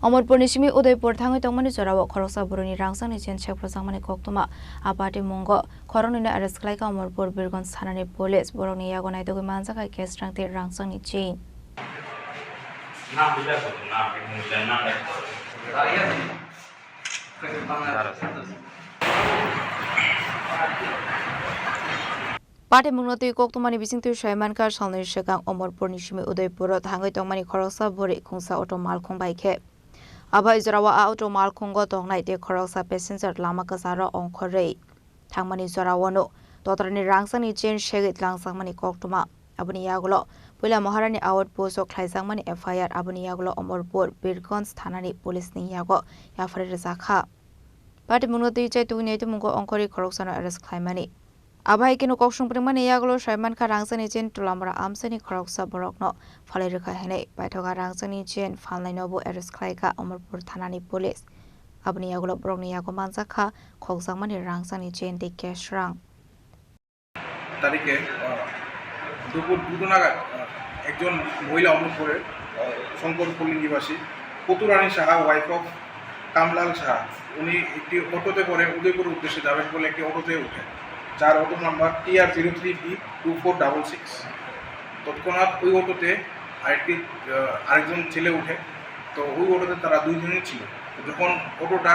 Omorpur Nishimi Udaipur Thangai Tongmani Zorawa Khoroksa Buruni Rangsang Nichen Chek Prasangmani Koktuma Apati Mungo Koronina Arrest Klaika Omorpur Birgon Thanani Police Boroni Yagonai Dogi Manzaka Case Strength Rangsang Nichen Pate Munoti Koktumani Bisintu Shaimanka Shalnir Shekang Omorpur Nishimi Udaipur Thangai Tongmani Khoroksa Buri Khungsa Auto Malkhong Baike Aba Izrawa Auto Malkhongo Tongnai De Khoroksa Passenger Lama Kasara Onkhorei Thangmani Zorawano Dotrani Rangsani Chen Shegit Langsangmani Koktuma Abuni Yagulo Pula Maharani Outpost of Klaisangmani FIR Abuni Yagulo Omorpur Birgons Thanani Police Ni Yago Yafari Zakha Pate Munoti Chai Tuneti Mungo Onkori Khoroksano Arrest Klaimani Abai kinu koksung primani yagulo Shaiman ka rangsani chen tulamra amsani khoroksa borokno phalerika hene baithoga rangsani chen phalnainobu arrest khlaika Omorpur thanani police abni yagulo borokni yago manjakha khoksangmani rangsani chen de keshrang তারিখে দুপুর 2টা নাগাদ একজন মহিলা অমরপুরের শঙ্করপল্লী নিবাসী পুতুরানী Saha wife of কামলাল Saha উনি একটি অটোতে করে উদয়পুরের উদ্দেশ্যে যাবেন বলে একটি অটোতে উঠে যার অটো নাম্বার TR03B2466 তৎক্ষণাৎ ওই অটোতে আরেকজন ছেলে উঠে তো ওই অটোতে তারা দুইজনই ছিল যখন অটোটা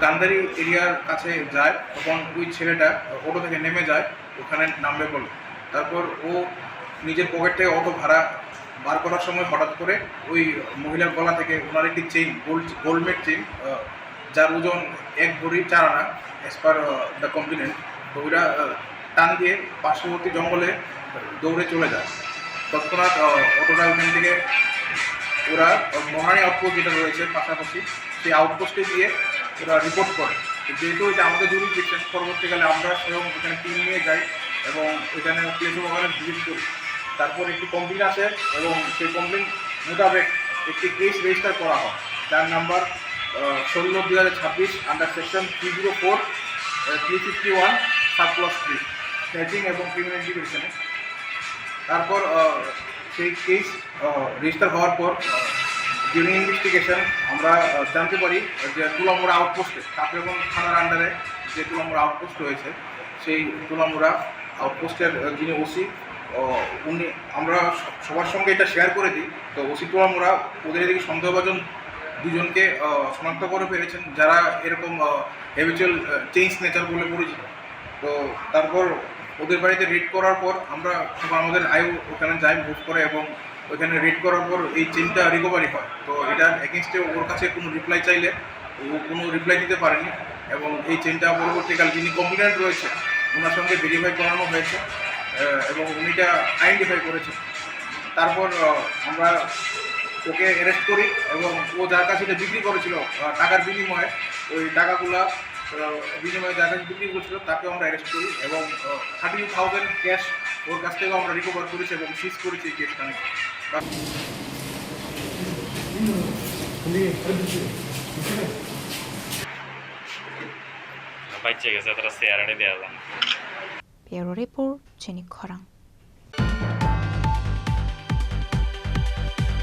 গান্ধারী এরিয়ার কাছে যায় তখন ওই ছেলেটা অটো থেকে নেমে যায় ওখানে নামবে বলে তারপর ও নিজের পকেট থেকে অটো ভাড়া বার করার সময় হঠাৎ করে ওই মহিলার গলা থেকে ওনার একটি চেইন গোল্ডমেড চেইন যার ওজন 1 ভরি 4 আনা অ্যাজ পার দ্য কমপ্লেনেন্ট তো ওরা টান দিয়ে পার্শ্ববর্তী জঙ্গলে দৌড়ে চলে যায় তৎক্ষণাৎ অটোটা ওখান থেকে ওরা মহারানী আউটপোস্ট যেটা রয়েছে পাশাপাশি সেই আউটপোস্টে গিয়ে ওরা রিপোর্ট করে যেহেতু এটা আমাদের জুরিসডিকশন পরবর্তীকালে আমরা সেরকম ওখানে টিম নিয়ে যাই এবং ওইখানে প্লেস অফ অফারেন্স ভিজিট করি তারপর একটি কমপ্লেন আসে এবং সেই কমপ্লেন মোতাবেক একটি কেস রেজিস্টার করা হয় যার নাম্বার 16/2026 আন্ডার সেকশন 304 351 সাব-3 স্ন্যাচিং এবং ক্রিমিনাল ডিভিশনে তারপর সেই কেস রেজিস্টার হওয়ার পর ডিউরিং ইনভেস্টিগেশন আমরা জানতে পারি যে তুলামুড়া আউটপোস্টে কাকরাগঞ্জ থানার আন্ডারে যে তুলামুড়া আউটপোস্ট রয়েছে সেই তুলামুড়া আউটপোস্টের যিনি ওসি উনি আমরা সবার সঙ্গে এটা শেয়ার করে দিই তো ওসি তুলামুড়া ওদের এদিকে সন্দেহভাজন দুজনকে শনাক্ত করে পেরেছেন যারা এরকম হ্যাবিচুয়াল চেঞ্জ নেচার বলে পরিচিত তো তারপর ওদের বাড়িতে রেড করার পর আমরা আমাদের আয়ু ওখানে যাই মুভ করে এবং ওইখানে রেড করার পর এই চেনটা রিকভারি হয় তো এটার এগেনস্টে ওর কাছে কোনো রিপ্লাই চাইলে ও কোনো রিপ্লাই দিতে পারেনি এবং এই চেনটা পরবর্তীকালে যিনি কমপ্লেনেন্ট রয়েছে ওনার সঙ্গে ভেরিফাই করানো হয়েছে এবং উনিটা আইডেন্টিফাই করেছে তারপর আমরা ওকে অ্যারেস্ট করি এবং ও যার কাছে এটা বিক্রি করেছিল টাকার বিনিময়ে ওই টাকাগুলা বিনিময়ে যার কাছে বিক্রি করেছিল তাকে আমরা অ্যারেস্ট করি এবং 30,000 ক্যাশ ওর কাছ থেকেও আমরা রিকভার করেছি এবং সিজ করেছি এই কেসখানে Bureau Report, Jenny Korang.